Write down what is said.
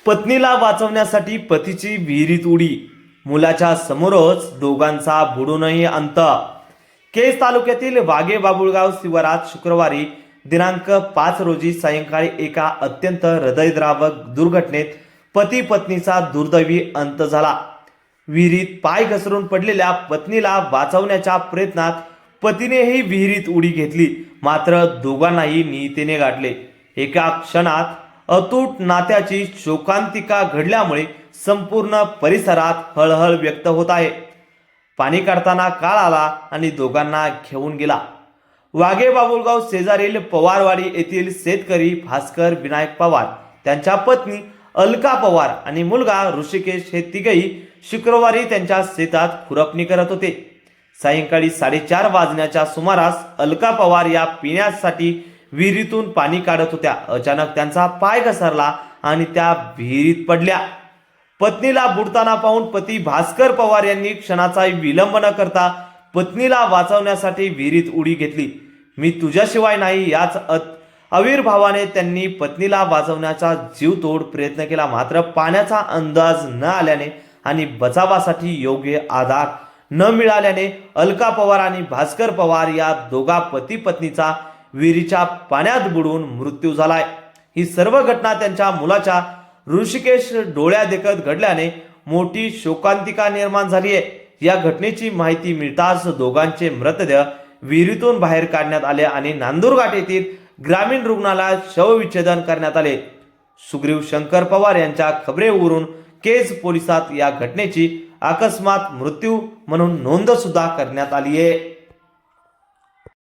पत्नीला वाचवण्यासाठी पतीची विहिरीत उडी, मुलाच्या समोरच दोघांचा बुडूनही अंत। केज तालुक्यातील वाघे बाबुळगाव शिवारात शुक्रवारी दिनांक 5 रोजी सायंकाळी एका अत्यंत हृदयद्रावक दुर्घटनेत पती पत्नीचा दुर्दैवी अंत झाला। विहिरीत पाय घसरून पडलेल्या पत्नीला वाचवण्याच्या प्रयत्नात पतीनेही विहिरीत उडी घेतली, मात्र दोघांनाही नियतीने गाठले। एका क्षणात अतूट नात्याची शोकांतिका घडल्यामुळे संपूर्ण परिसरात हळहळ व्यक्त होत आहे। पाणी काढताना काळ आला आणि दोघांना घेऊन गेला। वाघे बाबुळगाव शेजारील पवारवाडी येथील शेतकरी भास्कर विनायक पवार, त्यांच्या पत्नी अलका पवार आणि मुलगा ऋषिकेश हे तिघेही शुक्रवारी त्यांच्या शेतात खुरपणी करत होते। सायंकाळी 4:30 वाजण्याच्या सुमारास अलका पवार या पिण्यासाठी विहिरीतून पाणी काढत होत्या। अचानक त्यांचा पाय घसरला आणि त्या विहिरीत पडल्या। पत्नीला बुडताना पाहून पती भास्कर पवार यांनी क्षणाचाही विलंब न करता पत्नीला वाचवण्यासाठी विहिरीत उडी घेतली। मी तुझ्याशिवाय नाही याच आविर्भावाने त्यांनी पत्नीला वाचवण्याचा जीवतोड प्रयत्न केला, मात्र पाण्याचा अंदाज न आल्याने आणि बचावासाठी योग्य आधार न मिळाल्याने अलका पवार आणि भास्कर पवार या दोघा पती पत्नीचा विहिरीच्या पाण्यात बुडून मृत्यू झालाय। ही सर्व घटना त्यांच्या मुलाच्या ऋषिकेश डोळ्यादेखत घडल्याने मोठी शोकांतिका निर्माण झाली आहे। या घटनेची माहिती मिळताच दोघांचे मृतदेह विहिरीतून बाहेर काढण्यात आले आणि नांदुरघाट येथील ग्रामीण रुग्णालयात शवविच्छेदन करण्यात आले। सुग्रीव शंकर पवार यांच्या खबरेवरून केज पोलिसात या घटनेची अकस्मात मृत्यू म्हणून नोंद सुद्धा करण्यात आली आहे।